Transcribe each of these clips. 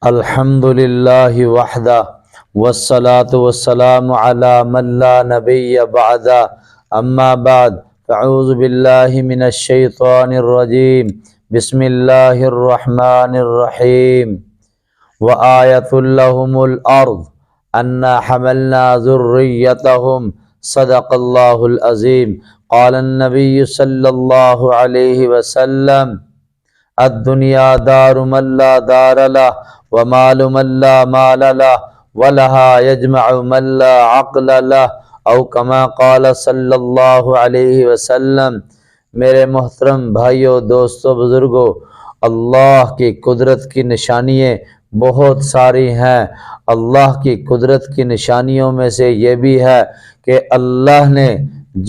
الحمد للہ وحدہ والصلاة والسلام علی من لا نبی بعدہ اما بعد فاعوذ باللہ من الشیطان الرجیم بسم اللہ الرحمن الرحیم وآیۃ لہم الارض انا حملنا ذریتہم صدق اللہ العظیم قال النبی صلی اللہ علیہ وسلم الدنیا دار من لا دار له ومال من لا مال له ولها يجمع من لا عقل له او كما قال صلی اللہ علیہ وسلم۔ میرے محترم بھائیوں، دوستوں، بزرگوں، اللہ کی قدرت کی نشانیاں بہت ساری ہیں۔ اللہ کی قدرت کی نشانیوں میں سے یہ بھی ہے کہ اللہ نے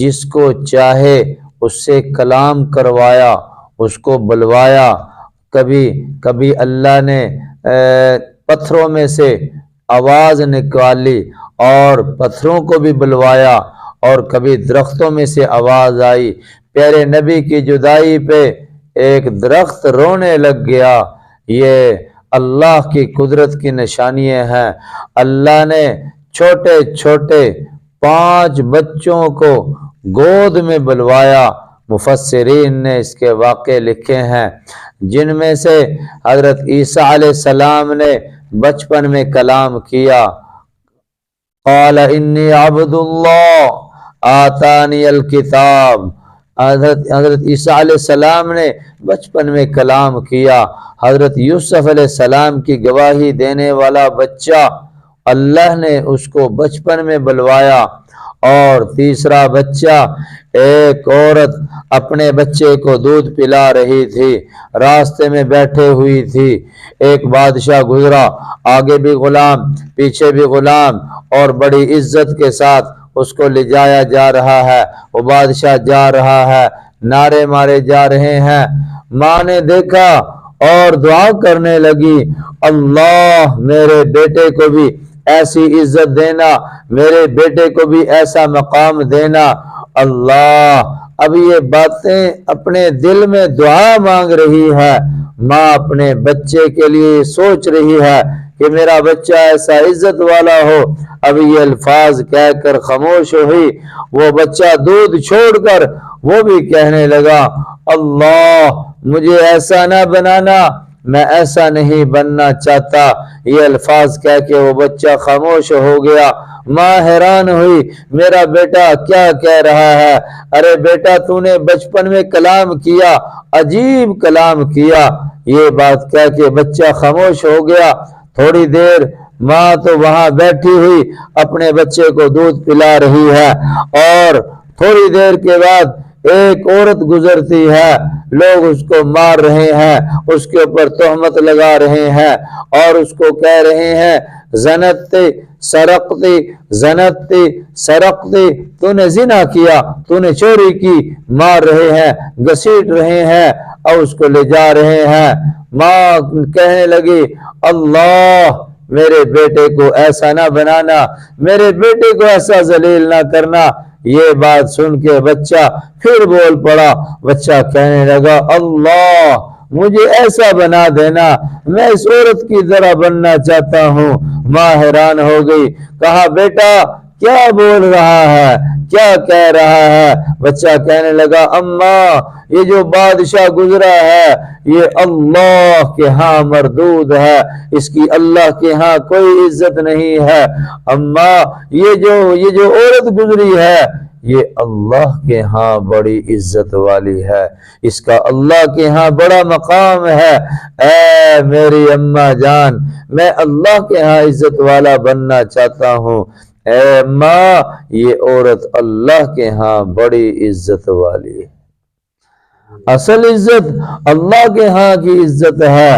جس کو چاہے اس سے کلام کروایا، اس کو بلوایا۔ کبھی اللہ نے پتھروں میں سے آواز نکالی اور پتھروں کو بھی بلوایا، اور کبھی درختوں میں سے آواز آئی۔ پیارے نبی کی جدائی پہ ایک درخت رونے لگ گیا۔ یہ اللہ کی قدرت کی نشانیاں ہیں۔ اللہ نے چھوٹے چھوٹے 5 بچوں کو گود میں بلوایا۔ مفسرین نے اس کے واقعے لکھے ہیں، جن میں سے حضرت عیسیٰ علیہ السلام نے بچپن میں کلام کیا۔ قال انی عبد اللہ آتانی الکتاب۔ حضرت عیسیٰ علیہ السلام نے بچپن میں کلام کیا۔ حضرت یوسف علیہ السلام کی گواہی دینے والا بچہ، اللہ نے اس کو بچپن میں بلوایا۔ اور تیسرا بچہ، ایک عورت اپنے بچے کو دودھ پلا رہی تھی، راستے میں بیٹھے ہوئی تھی۔ ایک بادشاہ گزرا، آگے بھی غلام پیچھے بھی غلام، اور بڑی عزت کے ساتھ اس کو لے جایا جا رہا ہے۔ وہ بادشاہ جا رہا ہے، نعرے مارے جا رہے ہیں۔ ماں نے دیکھا اور دعا کرنے لگی، اللہ میرے بیٹے کو بھی ایسی عزت دینا، میرے بیٹے کو بھی ایسا مقام دینا۔ اللہ اب یہ باتیں اپنے دل میں دعا مانگ رہی ہے۔ ماں اپنے بچے کے لیے سوچ رہی ہے کہ میرا بچہ ایسا عزت والا ہو۔ اب یہ الفاظ کہہ کر خاموش ہوئی۔ وہ بچہ دودھ چھوڑ کر وہ بھی کہنے لگا، اللہ مجھے ایسا نہ بنانا، میں ایسا نہیں بننا چاہتا۔ یہ الفاظ کہہ کے وہ بچہ خاموش ہو گیا۔ ماں حیران ہوئی، میرا بیٹا کیا کہہ رہا ہے؟ ارے بیٹا تو نے بچپن میں کلام کیا، عجیب کلام کیا۔ یہ بات کہہ کے بچہ خاموش ہو گیا۔ تھوڑی دیر ماں تو وہاں بیٹھی ہوئی اپنے بچے کو دودھ پلا رہی ہے، اور تھوڑی دیر کے بعد ایک عورت گزرتی ہے۔ لوگ اس کو مار رہے ہیں، اس کے اوپر تہمت لگا رہے ہیں، اور اس کو کہہ رہے ہیں زنتی سرقتی زنتی سرقتی، تو نے زنا کیا، تو نے چوری کی۔ مار رہے ہیں، گھسیٹ رہے ہیں، اور اس کو لے جا رہے ہیں۔ ماں کہنے لگی، اللہ میرے بیٹے کو ایسا نہ بنانا، میرے بیٹے کو ایسا ذلیل نہ کرنا۔ یہ بات سن کے بچہ پھر بول پڑا۔ بچہ کہنے لگا، اللہ مجھے ایسا بنا دینا، میں اس عورت کی طرح بننا چاہتا ہوں۔ ماں حیران ہو گئی، کہا بیٹا کیا بول رہا ہے، کیا کہہ رہا ہے؟ بچہ کہنے لگا، اماں یہ جو بادشاہ گزرا ہے یہ اللہ کے ہاں مردود ہے، اس کی اللہ کے ہاں کوئی عزت نہیں ہے۔ اماں یہ جو عورت گزری ہے یہ اللہ کے ہاں بڑی عزت والی ہے، اس کا اللہ کے ہاں بڑا مقام ہے۔ اے میری اماں جان، میں اللہ کے ہاں عزت والا بننا چاہتا ہوں۔ اے ماں یہ عورت اللہ کے ہاں بڑی عزت والی ہے۔ اصل عزت اللہ کے ہاں کی عزت ہے،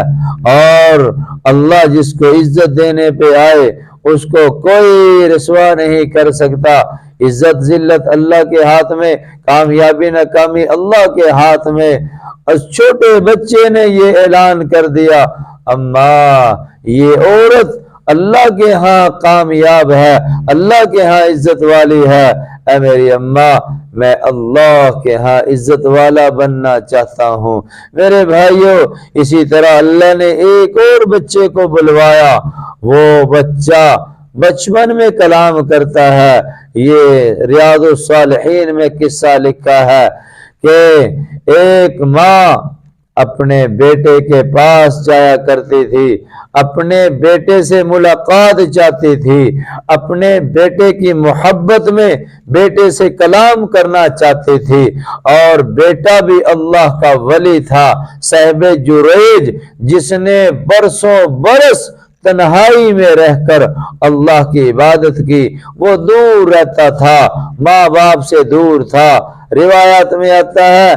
اور اللہ جس کو عزت دینے پہ آئے اس کو کوئی رسوا نہیں کر سکتا۔ عزت ذلت اللہ کے ہاتھ میں، کامیابی ناکامی اللہ کے ہاتھ میں۔ اس چھوٹے بچے نے یہ اعلان کر دیا، اماں یہ عورت اللہ کے ہاں کامیاب ہے، اللہ کے ہاں عزت والی ہے۔ اے میری اماں میں اللہ کے ہاں عزت والا بننا چاہتا ہوں۔ میرے بھائیوں، اسی طرح اللہ نے ایک اور بچے کو بلوایا، وہ بچہ بچپن میں کلام کرتا ہے۔ یہ ریاض الصالحین میں قصہ لکھا ہے کہ ایک ماں اپنے بیٹے کے پاس جایا کرتی تھی، اپنے بیٹے سے ملاقات چاہتی تھی، اپنے بیٹے کی محبت میں بیٹے سے کلام کرنا چاہتی تھی، اور بیٹا بھی اللہ کا ولی تھا، صاحب جریج، جس نے برسوں برس تنہائی میں رہ کر اللہ کی عبادت کی۔ وہ دور رہتا تھا، ماں باپ سے دور تھا۔ روایات میں آتا ہے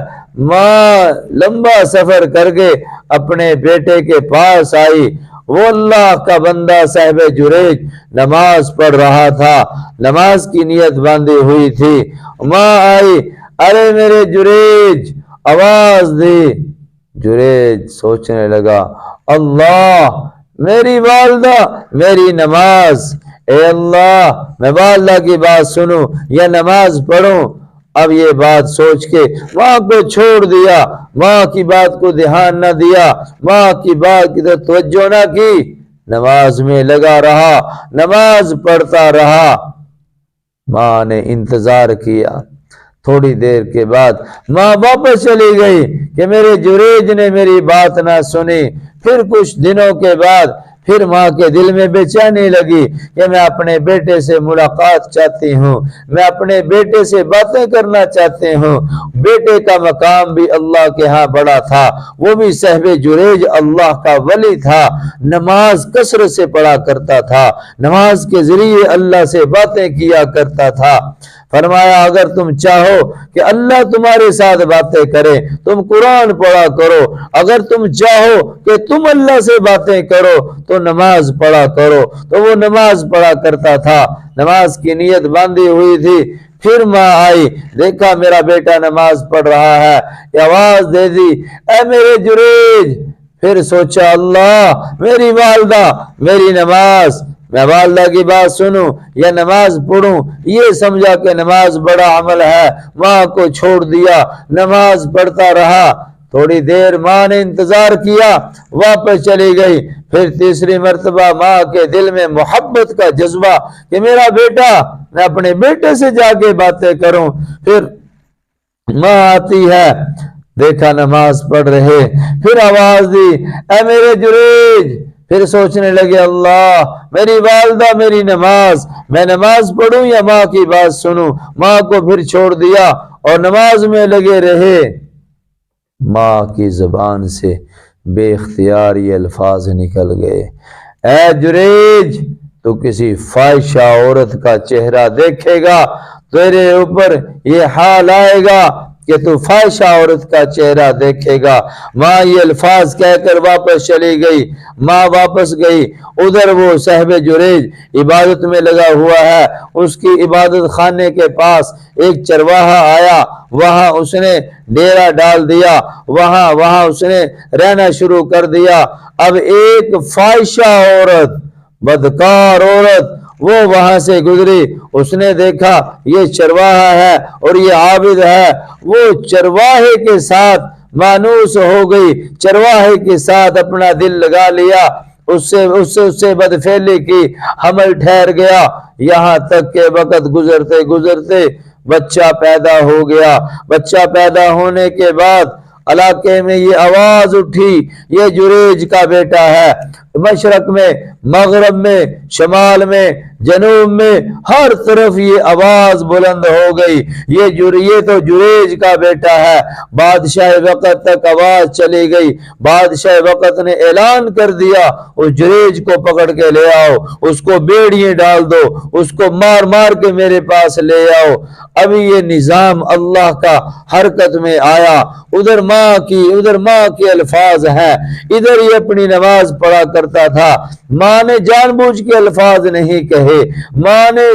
ماں لمبا سفر کر کے اپنے بیٹے کے پاس آئی، وہ اللہ کا بندہ صاحب جریج نماز پڑھ رہا تھا، نماز کی نیت باندھی ہوئی تھی۔ ماں آئی، ارے میرے جریج، آواز دی۔ جریج سوچنے لگا، اللہ، میری والدہ، میری نماز، اے اللہ، میں والدہ کی بات سنوں یا نماز پڑھوں؟ اب یہ بات سوچ کے ماں کو چھوڑ دیا، ماں کی بات کو دھیان نہ دیا، ماں کی بات کی توجہ نہ کی، نماز میں لگا رہا، نماز پڑھتا رہا۔ ماں نے انتظار کیا، تھوڑی دیر کے بعد ماں واپس چلی گئی کہ میرے جریج نے میری بات نہ سنی۔ پھر کچھ دنوں کے بعد پھر ماں کے دل میں بے چینی لگی کہ میں اپنے بیٹے سے ملاقات چاہتی ہوں، میں اپنے بیٹے سے باتیں کرنا چاہتی ہوں۔ بیٹے کا مقام بھی اللہ کے ہاں بڑا تھا، وہ بھی صاحب جریج اللہ کا ولی تھا، نماز کثرت سے پڑھا کرتا تھا، نماز کے ذریعے اللہ سے باتیں کیا کرتا تھا۔ فرمایا اگر تم چاہو کہ اللہ تمہارے ساتھ باتیں کرے، تم قرآن پڑھا کرو، اگر تم چاہو کہ تم اللہ سے باتیں کرو تو نماز پڑھا کرو۔ تو وہ نماز پڑھا کرتا تھا، نماز کی نیت باندھی ہوئی تھی۔ پھر ماں آئی، دیکھا میرا بیٹا نماز پڑھ رہا ہے، آواز دے دی، اے میرے جریج۔ پھر سوچا اللہ، میری والدہ، میری نماز، میں والدہ کی بات سنوں یا نماز پڑھوں؟ یہ سمجھا کہ نماز بڑا عمل ہے، ماں کو چھوڑ دیا، نماز پڑھتا رہا۔ تھوڑی دیر ماں نے انتظار کیا، واپس چلی گئی۔ پھر تیسری مرتبہ ماں کے دل میں محبت کا جذبہ کہ میرا بیٹا، میں اپنے بیٹے سے جا کے باتیں کروں۔ پھر ماں آتی ہے، دیکھا نماز پڑھ رہے، پھر آواز دی، اے میرے جریج۔ پھر سوچنے لگے اللہ، میری والدہ، میری نماز، میں نماز پڑھوں یا ماں کی بات سنوں؟ ماں کو پھر چھوڑ دیا اور نماز میں لگے رہے۔ ماں کی زبان سے بے اختیار یہ الفاظ نکل گئے، اے جریج، تو کسی فاحشہ عورت کا چہرہ دیکھے گا، تیرے اوپر یہ حال آئے گا کہ تو فاحشہ عورت کا چہرہ دیکھے گا۔ ماں یہ الفاظ کہہ کر واپس چلی گئی۔ ماں واپس گئی، ادھر وہ صاحب جریج عبادت میں لگا ہوا ہے۔ اس کی عبادت خانے کے پاس ایک چرواہا آیا، وہاں اس نے ڈیرا ڈال دیا، وہاں اس نے رہنا شروع کر دیا۔ اب ایک فاحشہ عورت، بدکار عورت، وہ وہاں سے گزری، اس نے دیکھا یہ چرواہا ہے اور یہ عابد ہے، وہ چرواہے کے ساتھ مانوس ہو گئی، چرواہے کے ساتھ اپنا دل لگا لیا، اس سے بدفعلی کی، حمل ٹھہر گیا، یہاں تک کہ وقت گزرتے گزرتے بچہ پیدا ہو گیا۔ بچہ پیدا ہونے کے بعد علاقے میں یہ آواز اٹھی، یہ جریج کا بیٹا ہے۔ مشرق میں، مغرب میں، شمال میں، جنوب میں، ہر طرف یہ آواز بلند ہو گئی، یہ تو جریج کا بیٹا ہے۔ بادشاہ وقت تک آواز چلی گئی۔ بادشاہ وقت نے اعلان کر دیا، اس جریج کو پکڑ کے لے آؤ، اس کو بیڑیاں ڈال دو، اس کو مار مار کے میرے پاس لے آؤ۔ ابھی یہ نظام اللہ کا حرکت میں آیا۔ ادھر ماں کی الفاظ ہے، ادھر یہ اپنی نماز پڑھا کرتا تھا۔ ماں نے جان بوجھ کے الفاظ نہیں کہے، ماں نے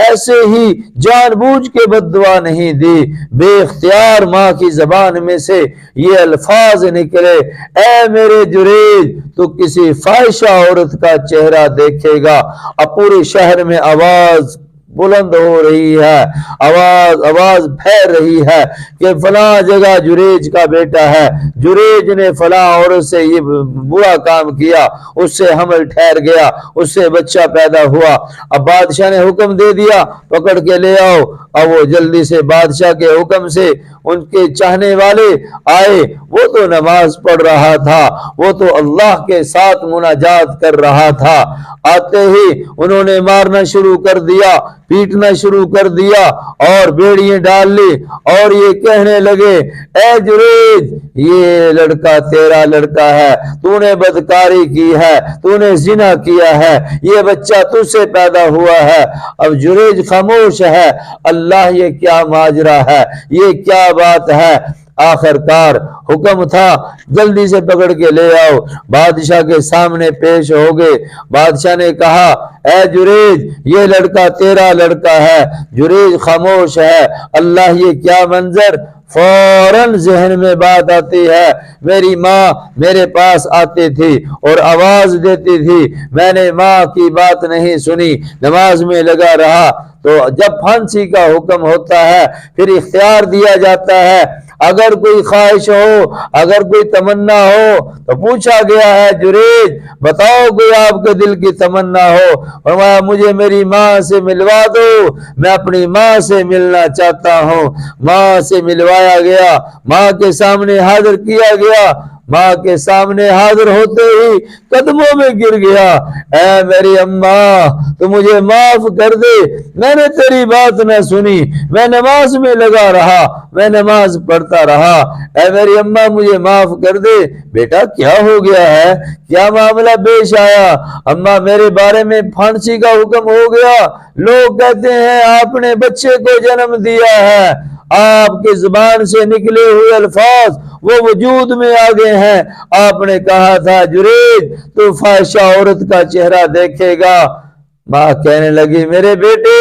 ایسے ہی جان بوجھ کے بد دعا نہیں دی، بے اختیار ماں کی زبان میں سے یہ الفاظ نکلے، اے میرے جریج، تو کسی فاحشہ عورت کا چہرہ دیکھے گا۔ اب پورے شہر میں آواز بلند ہو رہی ہے، آواز پھیل رہی ہے کہ فلاں جگہ جریج کا بیٹا ہے، جریج نے فلاں عورت سے یہ برا کام کیا، اس سے حمل ٹھہر گیا، اس سے بچہ پیدا ہوا۔ اب بادشاہ نے حکم دے دیا پکڑ کے لے آؤ۔ اب وہ جلدی سے بادشاہ کے حکم سے ان کے چاہنے والے آئے، وہ تو نماز پڑھ رہا تھا، وہ تو اللہ کے ساتھ مناجات کر رہا تھا۔ آتے ہی انہوں نے مارنا شروع کر دیا، پیٹنا شروع کر دیا اور بیڑیاں ڈال لی، اور یہ کہنے لگے اے جریج یہ لڑکا تیرا لڑکا ہے، تو نے بدکاری کی ہے، تو نے زنا کیا ہے، یہ بچہ تجھ سے پیدا ہوا ہے۔ اب جریج خاموش ہے، اللہ یہ کیا ماجرا ہے، یہ کیا بات ہے؟ آخر کار حکم تھا جلدی سے پکڑ کے لے آؤ۔ بادشاہ کے سامنے پیش ہو گئے۔ بادشاہ نے کہا اے جریج یہ لڑکا تیرا لڑکا ہے۔ جریج خاموش ہے۔ اللہ یہ کیا منظر! فوراً ذہن میں بات آتی ہے، میری ماں میرے پاس آتی تھی اور آواز دیتی تھی، میں نے ماں کی بات نہیں سنی، نماز میں لگا رہا۔ تو جب پھانسی کا حکم ہوتا ہے پھر اختیار دیا جاتا ہے، اگر کوئی خواہش ہو، اگر کوئی تمنا ہو تو پوچھا گیا ہے جریج بتاؤ کوئی آپ کے دل کی تمنا ہو۔ فرمایا مجھے میری ماں سے ملوا دو، میں اپنی ماں سے ملنا چاہتا ہوں۔ ماں سے ملوایا گیا، ماں کے سامنے حاضر کیا گیا۔ ماں کے سامنے حاضر ہوتے ہی قدموں میں گر گیا، اے میری اماں تو مجھے معاف کر دے، میں نے تیری بات نہ سنی، میں نماز میں لگا رہا، میں نماز پڑھتا رہا، اے میری اماں مجھے معاف کر دے۔ بیٹا کیا ہو گیا ہے، کیا معاملہ پیش آیا؟ اماں میرے بارے میں پھانسی کا حکم ہو گیا، لوگ کہتے ہیں آپ نے بچے کو جنم دیا ہے، آپ کی زبان سے نکلے ہوئے الفاظ وہ وجود میں آ گئے ہیں، آپ نے کہا تھا جریج تو فاحشہ عورت کا چہرہ دیکھے گا۔ ماں کہنے لگی میرے بیٹے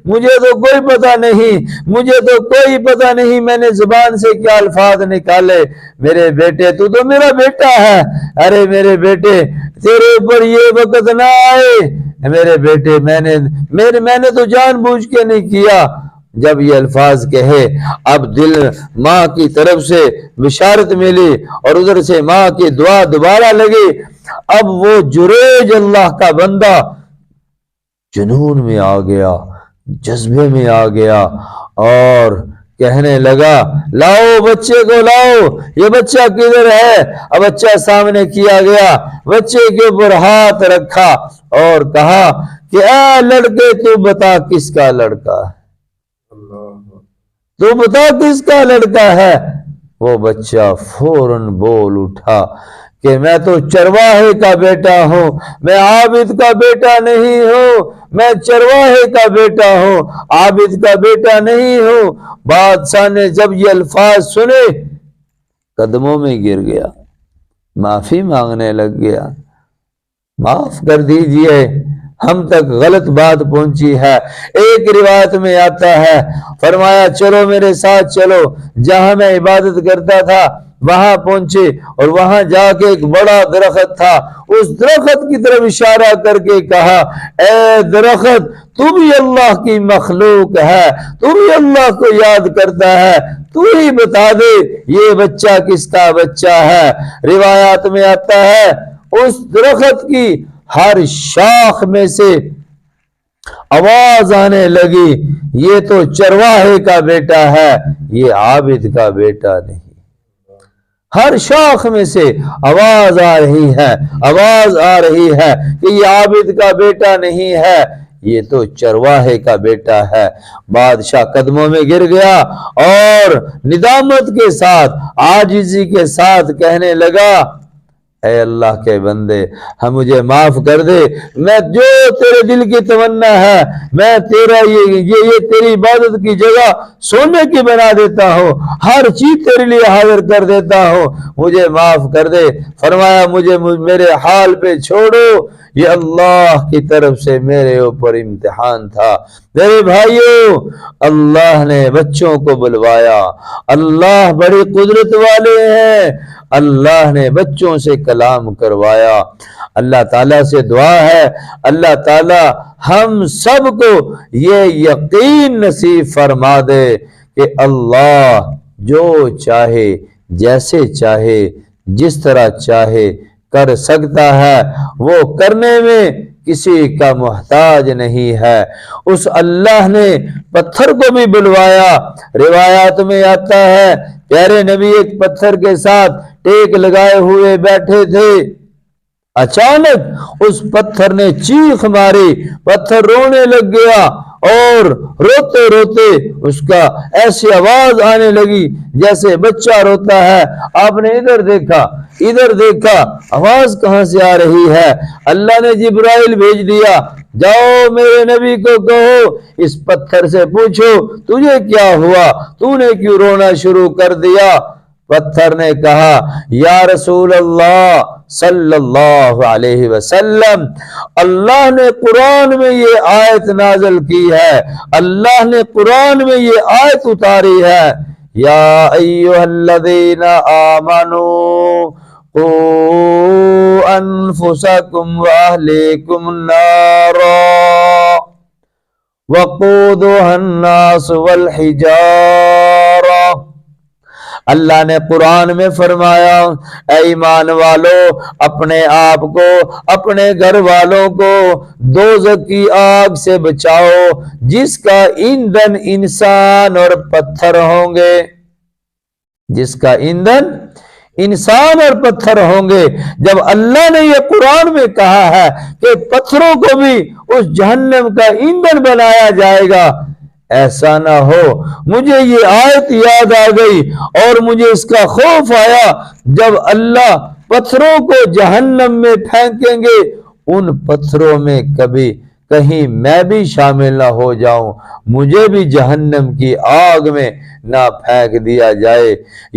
مجھے تو کوئی پتہ نہیں، مجھے تو کوئی پتہ نہیں میں نے زبان سے کیا الفاظ نکالے، میرے بیٹے تو میرا بیٹا ہے، ارے میرے بیٹے تیرے اوپر یہ وقت نہ آئے، میرے بیٹے میں نے تو جان بوجھ کے نہیں کیا۔ جب یہ الفاظ کہے اب دل ماں کی طرف سے بشارت ملی اور ادھر سے ماں کی دعا دوبارہ لگی، اب وہ جریج اللہ کا بندہ جنون میں آ گیا، جذبے میں آ گیا اور کہنے لگا لاؤ بچے کو لاؤ، یہ بچہ کدھر ہے؟ اب بچہ سامنے کیا گیا، بچے کے اوپر ہاتھ رکھا اور کہا کہ اے لڑکے تو بتا کس کا لڑکا ہے، تو بتا کس کا لڑکا ہے؟ وہ بچہ فوراً بول اٹھا کہ میں تو چرواہے کا بیٹا ہوں، میں عابد کا بیٹا نہیں ہوں، میں چرواہے کا بیٹا ہوں، عابد کا بیٹا نہیں ہوں۔ بادشاہ نے جب یہ الفاظ سنے قدموں میں گر گیا، معافی مانگنے لگ گیا، معاف کر دیجئے ہم تک غلط بات پہنچی ہے۔ ایک روایت میں آتا ہے فرمایا چلو میرے ساتھ چلو، جہاں میں عبادت کرتا تھا وہاں پہنچے اور وہاں جا کے ایک بڑا درخت تھا، اس درخت کی طرف اشارہ کر کے کہا اے درخت تو بھی اللہ کی مخلوق ہے، تو بھی اللہ کو یاد کرتا ہے، تو ہی بتا دے یہ بچہ کس کا بچہ ہے۔ روایات میں آتا ہے اس درخت کی ہر شاخ میں سے آواز آنے لگی یہ تو چرواہے کا بیٹا ہے، یہ عابد کا بیٹا نہیں۔ ہر شاخ میں سے آواز آ رہی ہے، آواز آ رہی ہے کہ یہ عابد کا بیٹا نہیں ہے، یہ تو چرواہے کا بیٹا ہے۔ بادشاہ قدموں میں گر گیا اور ندامت کے ساتھ عاجزی کے ساتھ کہنے لگا اے اللہ کے بندے ہم مجھے معاف کر دے، میں جو تیرے دل کی تمنا ہے میں تیرا یہ تیری عبادت کی جگہ سونے کی بنا دیتا ہوں، ہر چیز تیرے لیے حاضر کر دیتا ہوں، مجھے معاف کر دے۔ فرمایا مجھے میرے حال پہ چھوڑو، یہ اللہ کی طرف سے میرے اوپر امتحان تھا۔ میرے بھائیوں اللہ نے بچوں کو بلوایا، اللہ بڑی قدرت والے ہیں، اللہ نے بچوں سے کلام کروایا۔ اللہ تعالیٰ سے دعا ہے اللہ تعالیٰ ہم سب کو یہ یقین نصیب فرما دے کہ اللہ جو چاہے جیسے چاہے جس طرح چاہے کر سکتا ہے، وہ کرنے میں کسی کا محتاج نہیں ہے۔ اس اللہ نے پتھر کو بھی بلوایا۔ روایات میں آتا ہے پیارے نبی ایک پتھر کے ساتھ ٹیک لگائے ہوئے بیٹھے تھے، اچانک اس پتھر نے چیخ ماری، پتھر رونے لگ گیا اور روتے روتے اس کا ایسی آواز آنے لگی جیسے بچہ روتا ہے۔ آپ نے ادھر دیکھا آواز کہاں سے آ رہی ہے؟ اللہ نے جبرائیل بھیج دیا، جاؤ میرے نبی کو کہو اس پتھر سے پوچھو تجھے کیا ہوا، تو نے کیوں رونا شروع کر دیا؟ پتھر نے کہا یا رسول اللہ صلی اللہ علیہ وسلم، اللہ نے قرآن میں یہ آیت نازل کی ہے، اللہ نے قرآن میں یہ آیت اتاری ہے، یا ایھا الذین آمنوا قوا انفسکم واہلیکم نارا وقودها الناس والحجارہ۔ اللہ نے قرآن میں فرمایا اے ایمان والو، اپنے آپ کو اپنے گھر والوں کو دوزخ کی آگ سے بچاؤ جس کا ایندھن انسان اور پتھر ہوں گے، جس کا ایندھن انسان اور پتھر ہوں گے۔ جب اللہ نے یہ قرآن میں کہا ہے کہ پتھروں کو بھی اس جہنم کا ایندھن بنایا جائے گا، ایسا نہ ہو مجھے یہ آیت یاد آ گئی اور مجھے اس کا خوف آیا، جب اللہ پتھروں کو جہنم میں پھینکیں گے ان پتھروں میں کہیں میں بھی شامل نہ ہو جاؤں، مجھے بھی جہنم کی آگ میں نہ پھینک دیا جائے۔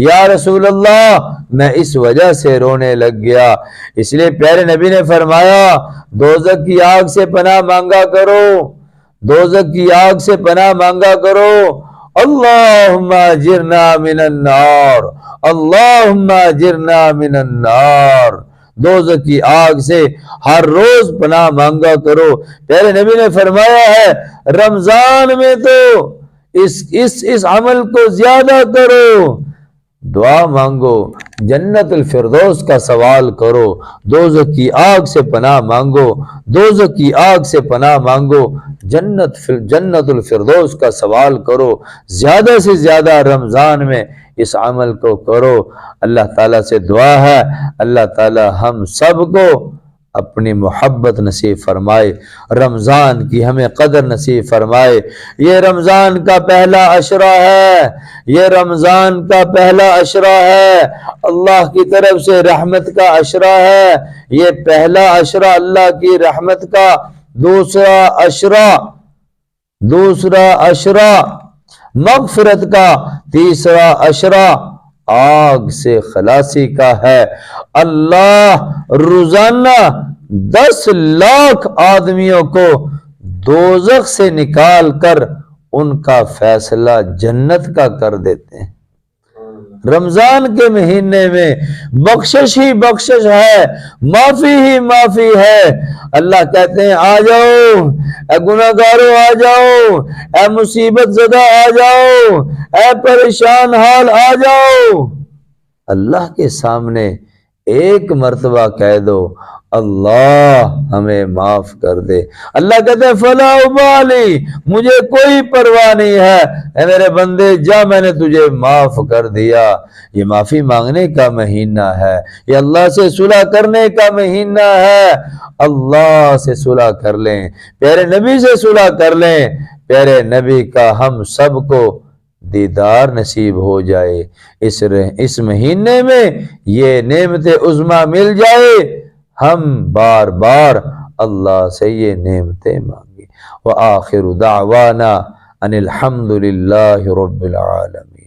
یا رسول اللہ میں اس وجہ سے رونے لگ گیا۔ اس لیے پیارے نبی نے فرمایا دوزخ کی آگ سے پناہ مانگا کرو، دوزخ کی آگ سے پناہ مانگا کرو۔ اللہم اجرنا من النار، اللہم اجرنا من النار، دوزخ کی آگ سے ہر روز پناہ مانگا کرو۔ پیارے نبی نے فرمایا ہے رمضان میں تو اس عمل کو زیادہ کرو، دعا مانگو، جنت الفردوس کا سوال کرو، دوزخ کی آگ سے پناہ مانگو، دوزخ کی آگ سے پناہ مانگو، جنت الفردوس کا سوال کرو، زیادہ سے زیادہ رمضان میں اس عمل کو کرو۔ اللہ تعالیٰ سے دعا ہے اللہ تعالیٰ ہم سب کو اپنی محبت نصیب فرمائے، رمضان کی ہمیں قدر نصیب فرمائے۔ یہ رمضان کا پہلا عشرہ ہے، یہ رمضان کا پہلا عشرہ ہے، اللہ کی طرف سے رحمت کا عشرہ ہے۔ یہ پہلا عشرہ اللہ کی رحمت کا، دوسرا عشرہ مغفرت کا، تیسرا عشرہ آگ سے خلاصی کا ہے۔ اللہ روزانہ 10 لاکھ آدمیوں کو دوزخ سے نکال کر ان کا فیصلہ جنت کا کر دیتے ہیں۔ رمضان کے مہینے میں بخشش ہی بخشش ہے، معافی ہی معافی ہے۔ اللہ کہتے ہیں آ جاؤ اے گناہگاروں، آ جاؤ اے مصیبت زدہ، آ جاؤ اے پریشان حال، آ جاؤ۔ اللہ کے سامنے ایک مرتبہ کہہ دو اللہ ہمیں معاف کر دے، اللہ کہتے ہیں فلا ابالی، مجھے کوئی پرواہ نہیں ہے، اے میرے بندے جا میں نے تجھے معاف کر دیا۔ یہ معافی مانگنے کا مہینہ ہے، یہ اللہ سے صلح کرنے کا مہینہ ہے۔ اللہ سے صلح کر لیں، پیارے نبی سے صلح کر لیں، پیارے نبی کا ہم سب کو دیدار نصیب ہو جائے، اس مہینے میں یہ نعمت عظمیٰ مل جائے، ہم بار بار اللہ سے یہ نعمتیں مانگیں۔ وآخر دعوانا ان الحمد للہ رب العالمین۔